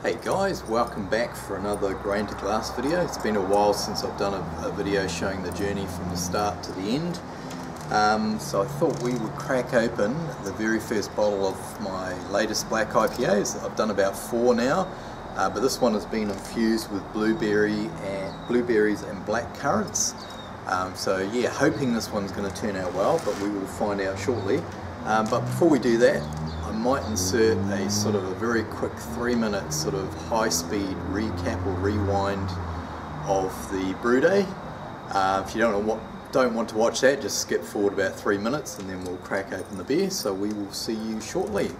Hey guys, welcome back for another grain to glass video. It's been a while since I've done a video showing the journey from the start to the end. So I thought we would crack open the very first bottle of my latest black IPAs. I've done about 4 now, but this one has been infused with blueberries and black currants. So yeah, hoping this one's going to turn out well, but we will find out shortly. But before we do that, I might insert a sort of a very quick 3-minute sort of high-speed recap or rewind of the brew day. If you don't want to watch that, just skip forward about 3 minutes and then we'll crack open the beer. So we will see you shortly.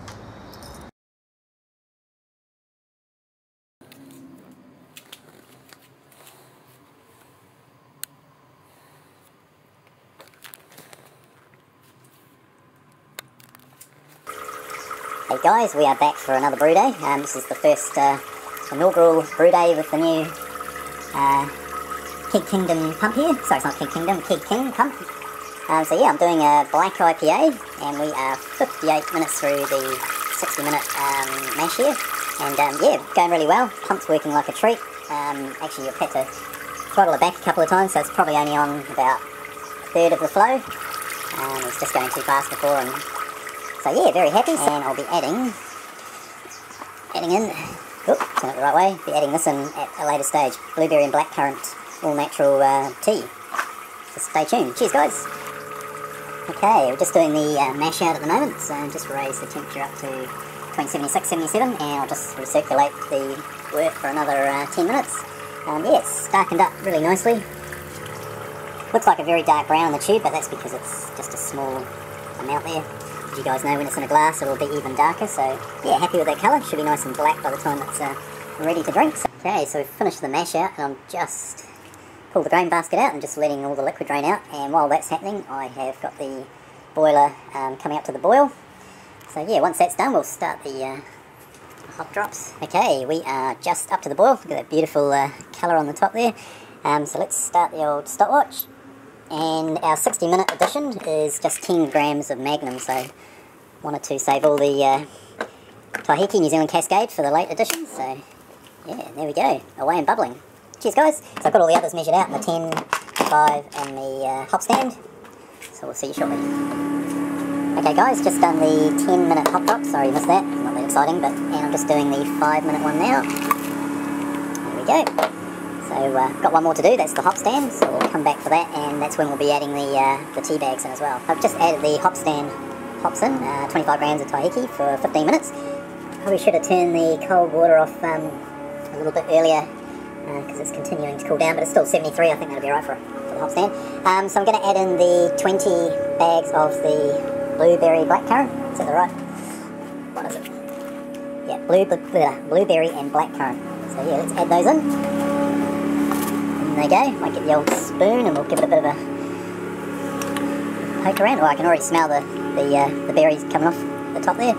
Hey guys, we are back for another brew day. This is the first inaugural brew day with the new Keg Kingdom pump here. Sorry, it's not Keg Kingdom, Keg King pump. So yeah, I'm doing a black IPA and we are 58 minutes through the 60-minute mash here. And yeah, going really well. Pump's working like a treat. Actually, you've had to throttle it back a couple of times, so it's probably only on about a third of the flow. It's just going too fast before. And so yeah, very happy, and I'll be adding in, turn it the right way, be adding this in at a later stage, blueberry and blackcurrant all natural tea. So stay tuned. Cheers guys. Okay, we're just doing the mash out at the moment, so just raise the temperature up to between 76 and 77, and I'll just recirculate the work for another 10 minutes. Yeah, it's darkened up really nicely. Looks like a very dark brown in the tube, but that's because it's just a small amount there. As you guys know, when it's in a glass it'll be even darker, so yeah, happy with that colour. Should be nice and black by the time it's ready to drink. Okay, so we've finished the mash out and I'm just pulled the grain basket out and just letting all the liquid drain out, and while that's happening I have got the boiler coming up to the boil. So yeah, once that's done we'll start the hop drops. Okay, we are just up to the boil. Look at that beautiful colour on the top there. So let's start the old stopwatch. And our 60-minute edition is just 10 grams of Magnum, so wanted to save all the Taiheke New Zealand Cascade for the late edition. So yeah, there we go, away and bubbling. Cheers guys. So I've got all the others measured out, the 10, 5 and the hop stand. So we'll see you shortly. Okay guys, just done the 10-minute hop drop. Sorry you missed that, not that exciting, but and I'm just doing the 5-minute one now. There we go. So got one more to do, that's the hop stand, so we'll come back for that, and that's when we'll be adding the tea bags in as well. I've just added the hop stand hops in, 25 grams of Taiheke for 15 minutes. Probably should have turned the cold water off a little bit earlier, because it's continuing to cool down, but it's still 73, I think that'll be right for the hop stand. So I'm going to add in the 20 bags of the blueberry blackcurrant. Is that the right? What is it? Yeah, blueberry and blackcurrant. So yeah, let's add those in. There you go, might get the old spoon and we'll give it a bit of a poke around. Oh, I can already smell the berries coming off the top there.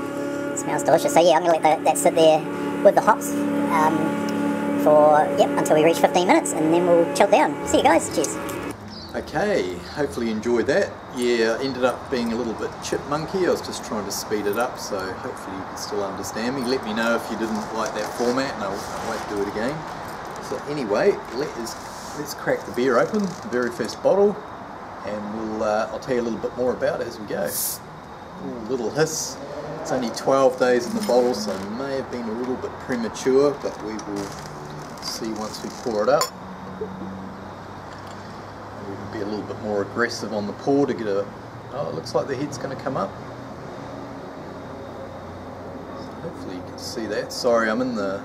It smells delicious. So yeah, I'm going to let that sit there with the hops until we reach 15 minutes, and then we'll chill down. See you guys, cheers. Okay, hopefully you enjoyed that. Yeah, ended up being a little bit chipmunky. I was just trying to speed it up, so hopefully you can still understand me. Let me know if you didn't like that format and I won't do it again. So anyway, let's crack the beer open, the very first bottle, and I'll tell you a little bit more about it as we go. Ooh, little hiss. It's only 12 days in the bottle, so it may have been a little bit premature, but we will see once we pour it up. We will be a little bit more aggressive on the pour to get a... Oh, it looks like the head's going to come up. So hopefully you can see that. Sorry, I'm in the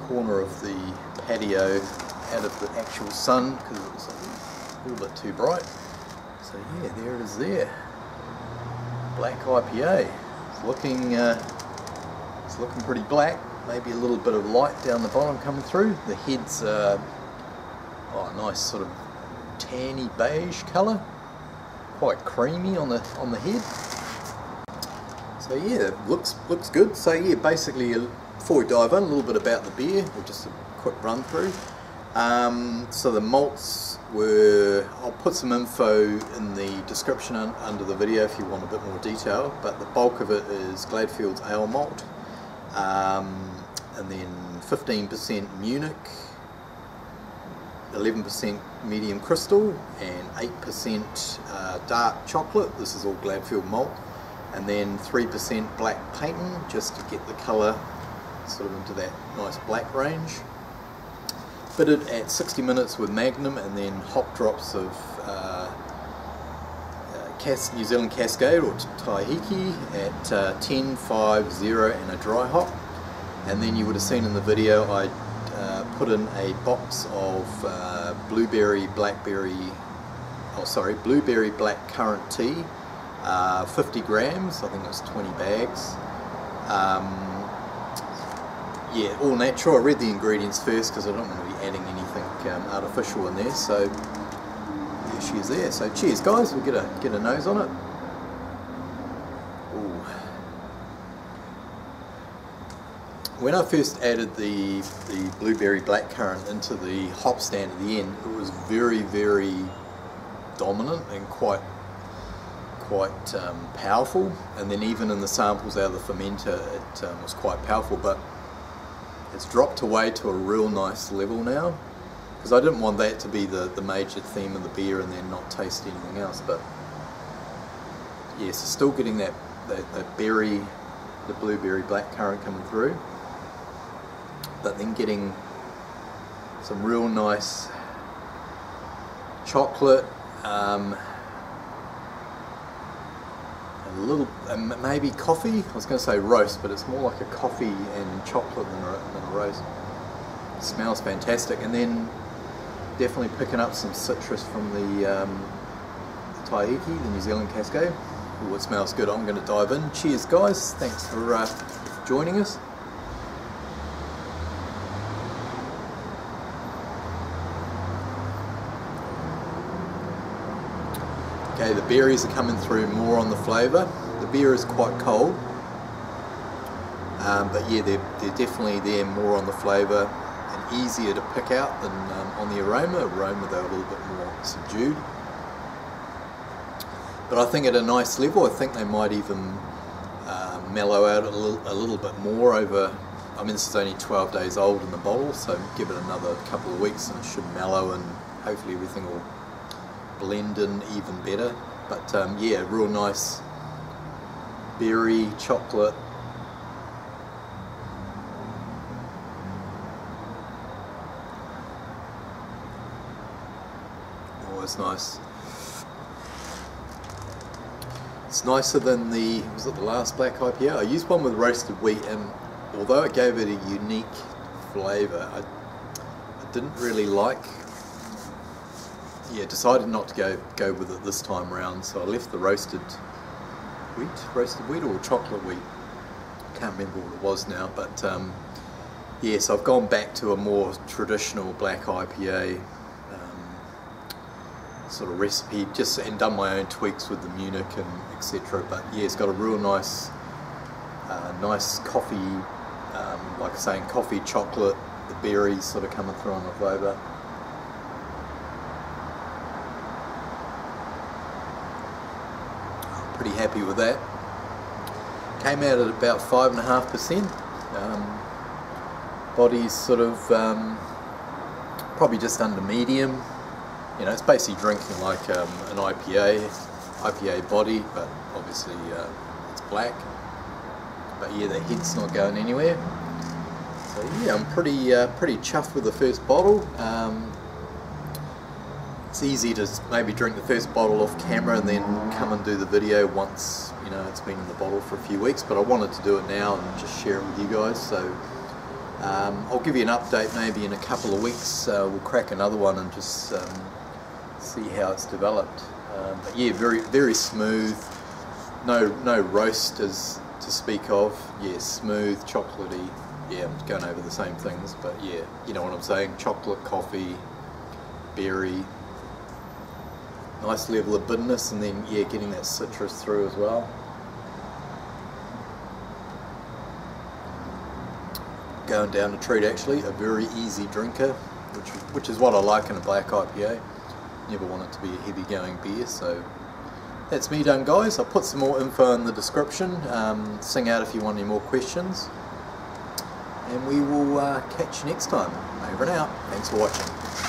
corner of the patio out of the actual sun because it was a little bit too bright. So yeah, there it is there. Black IPA. It's looking pretty black. Maybe a little bit of light down the bottom coming through. The head's a nice sort of tanny beige colour. Quite creamy on the head. So yeah, looks good. So yeah, basically before we dive in, a little bit about the beer, or just a quick run through. So the malts were, I'll put some info in the description under the video if you want a bit more detail, but the bulk of it is Gladfields ale malt. and then 15% Munich, 11% medium crystal, and 8% dark chocolate. This is all Gladfields malt, and then 3% black patent, just to get the colour sort of into that nice black range. Bittered at 60 minutes with Magnum, and then hop drops of New Zealand Cascade or Taiheke at 10, 5, 0 and a dry hop. And then you would have seen in the video I put in a box of blueberry blackcurrant tea, 50 grams, I think it was 20 bags. Yeah, all natural. I read the ingredients first because I don't want to be adding anything artificial in there. So there she is there. So cheers guys, we'll get a nose on it. Ooh. When I first added the blueberry blackcurrant into the hop stand at the end, it was very, very dominant and quite powerful. And then even in the samples out of the fermenter, it was quite powerful. But it's dropped away to a real nice level now, because I didn't want that to be the major theme of the beer and then not taste anything else. But yes, yeah, so still getting that berry, the blueberry blackcurrant coming through, but then getting some real nice chocolate, a little, maybe coffee. I was going to say roast, but it's more like a coffee and chocolate than a roast. It smells fantastic, and then definitely picking up some citrus from the Taiheke, the New Zealand Cascade. Ooh, it smells good. I'm going to dive in. Cheers guys, thanks for joining us. Okay, the berries are coming through more on the flavour. The beer is quite cold, but yeah, they're definitely there more on the flavour and easier to pick out than on the aroma. They're a little bit more subdued. But I think at a nice level, I think they might even mellow out a little bit more over. I mean, this is only 12 days old in the bottle, so give it another couple of weeks and it should mellow, and hopefully everything will blend in even better. But yeah, real nice berry chocolate. Oh, it's nice. It's nicer than was it the last black IPA? I used one with roasted wheat, and although it gave it a unique flavour, I didn't really like. Yeah, decided not to go with it this time round, so I left the roasted wheat or chocolate wheat. Can't remember what it was now, but yeah, so I've gone back to a more traditional black IPA sort of recipe, and done my own tweaks with the Munich and etc. But yeah, it's got a real nice coffee, like I say, coffee, chocolate, the berries sort of coming through on the flavour. Pretty happy with that. Came out at about 5.5%. Body's sort of probably just under medium. You know, it's basically drinking like an IPA body, but obviously it's black. But yeah, the head's not going anywhere. So yeah, I'm pretty chuffed with the first bottle. It's easy to maybe drink the first bottle off camera and then come and do the video once, you know, it's been in the bottle for a few weeks, but I wanted to do it now and just share it with you guys. So I'll give you an update maybe in a couple of weeks. We'll crack another one and just see how it's developed. But yeah, very, very smooth. No roast as to speak of. Yeah, smooth, chocolatey. Yeah, I'm going over the same things, but yeah, you know what I'm saying. Chocolate, coffee, berry. Nice level of bitterness, and then yeah, getting that citrus through as well. Going down a treat, actually, a very easy drinker, which is what I like in a black IPA. Never want it to be a heavy going beer. So that's me done, guys. I'll put some more info in the description. Sing out if you want any more questions. and we will catch you next time. Over and out. Thanks for watching.